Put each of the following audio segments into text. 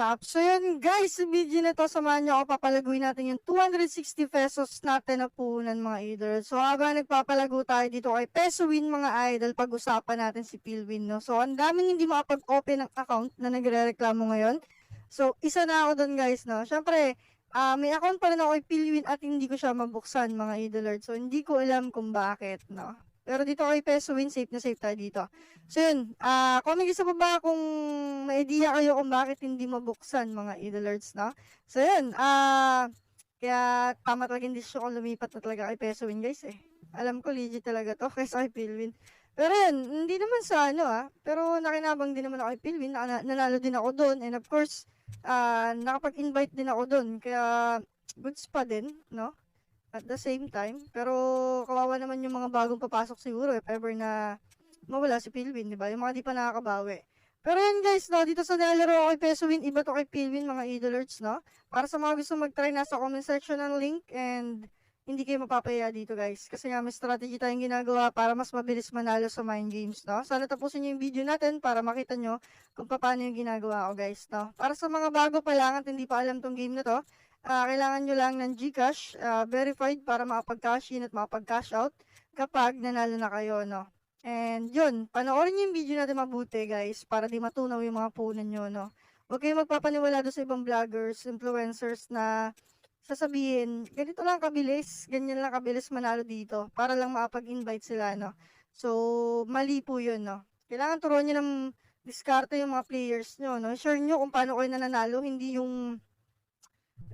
up? So yun guys, sa video na to, samahan nyo ako, papalaguin natin yung 260 pesos natin na puhunan mga idol. So habang nagpapalago tayo dito kay Peso Win mga idol, pag-usapan natin si Philwin, no? So ang daming hindi makapag-open ng account na nagre-reklamo ngayon. So isa na ako doon guys, no? Syempre, may account pa rin ako kay Philwin at hindi ko siya mabuksan mga idol. So hindi ko alam kung bakit, no? Pero dito kay Peso Win, safe na safe tayo dito. So yun, comment sa baba kung may idea kayo kung bakit hindi mabuksan mga idolers, no? So yun, kaya tama talaga yung desisyon ko lumipat na talaga kay Peso Win guys eh. Alam ko legit talaga to kaysa kay Philwin. Pero yun, hindi naman sa pero nakinabang din naman ako kay Philwin, nanalo din ako doon, and of course, nakapag-invite din ako doon, kaya goods pa din, no? At the same time, pero kawawa naman yung mga bagong papasok siguro if ever na mawala si Philwin, di ba? Yung mga di pa nakakabawi. Pero yun guys, no, dito sa nilalaro ako kay Peso Win, iba to kay Philwin mga idolers, no? Para sa mga gusto mag-try, nasa comment section ng link, and hindi kayo mapapaya dito guys. Kasi nga may strategy tayong ginagawa para mas mabilis manalo sa mind games, no? Sana tapusin nyo yung video natin para makita nyo kung paano yung ginagawa ko guys, no? Para sa mga bago pa lang at hindi pa alam tong game na to, kailangan nyo lang ng GCash, verified para makapag-cash in at makapag-cash out kapag nanalo na kayo, no? And yun, panoorin nyo yung video natin mabuti guys, para di matunaw yung mga punan nyo, no? Huwag kayong magpapaniwala doon sa ibang vloggers, influencers na sasabihin, ganito lang kabilis, ganyan lang kabilis manalo dito, para lang makapag-invite sila, no? So, mali po yun, no? Kailangan turuan nyo ng diskarte yung mga players nyo, no? Share nyo kung paano kayo nananalo, hindi yung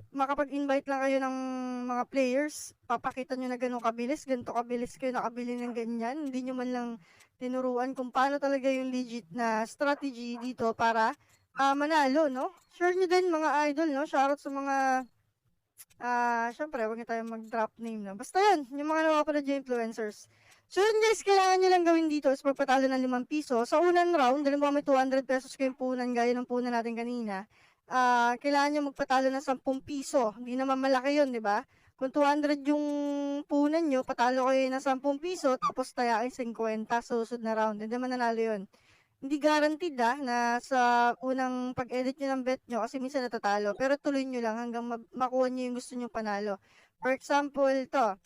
makapag-invite lang kayo ng mga players, papakita nyo na ganun kabilis, ganito kabilis kayo nakabili ng ganyan, hindi nyo man lang tinuruan kung paano talaga yung legit na strategy dito para manalo, no? Share nyo din mga idol, no? Shoutout sa mga, syempre, huwag nyo tayong mag-drop name, no? Basta yun, yung mga nakapanood yung influencers. So yun guys, kailangan nyo lang gawin dito is magpatalo ng 5 piso. Sa unang round, dahil mo may 200 pesos kayong punan, gaya ng punan natin kanina, kailangan nyo magpatalo ng 10 piso. Hindi naman malaki yun, di ba? Kung 200 yung punan nyo, patalo kayo ng 10 piso, tapos taya kayo 50 sa susunod na round. Hindi naman nanalo yun. Hindi guaranteed na sa unang pag-edit nyo ng bet nyo, kasi minsan natatalo. Pero tuloy nyo lang hanggang makuha nyo yung gusto nyo panalo. For example, to,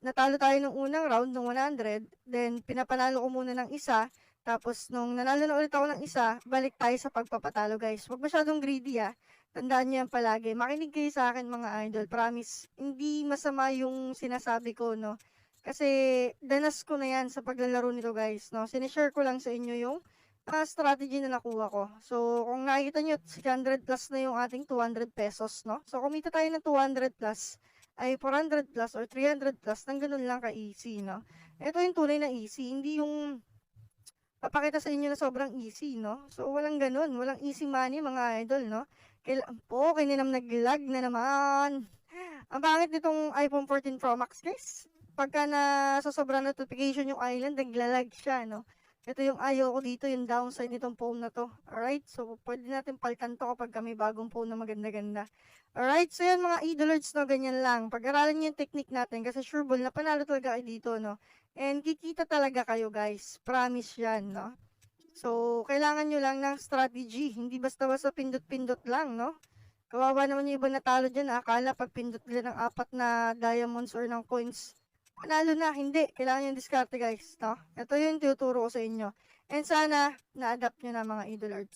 natalo tayo ng unang round ng 100, then pinapanalo ko muna ng isa, tapos, nung nanalo na ulit ako ng isa, balik tayo sa pagpapatalo, guys. Huwag masyadong greedy, Tandaan niyo yan palagi. Makinig kayo sa akin, mga idol. Promise, hindi masama yung sinasabi ko, no? Kasi, danas ko na yan sa paglalaro nito, guys, no? Sinishare ko lang sa inyo yung strategy na nakuha ko. So, kung nakikita nyo, 600 plus na yung ating 200 pesos, no? So, kumita tayo ng 200 plus, ay 400 plus or 300 plus, nang ganun lang ka-easy, no? Ito yung tunay na easy, hindi yung papakita sa inyo na sobrang easy, no? So, walang ganun. Walang easy money, mga idol, no? Kailan po, kininam nag-lag na naman. Ang pangit nitong iPhone 14 Pro Max, guys. Pagka na sa sobrang notification yung island, naglalag siya, no? Ito yung ayaw ko dito, yung downside nitong phone na to. Alright? So, pwede natin palitan to kapag kami bagong phone na maganda-ganda. Alright? So, yan mga idolers, no? Ganyan lang. Pag-aralan nyo yung technique natin kasi sure ball na panalo talaga kayo dito, no? And kikita talaga kayo guys. Promise yan, no? So, kailangan nyo lang ng strategy. Hindi basta-basta pindot-pindot lang, no? Kawawa naman yung iba natalo dyan. Akala pag pindot nila ng 4 na diamonds or ng coins, panalo na. Hindi. Kailangan yung diskarte guys, no? Ito yung tuturo ko sa inyo. And sana, na-adapt nyo na mga idol arts.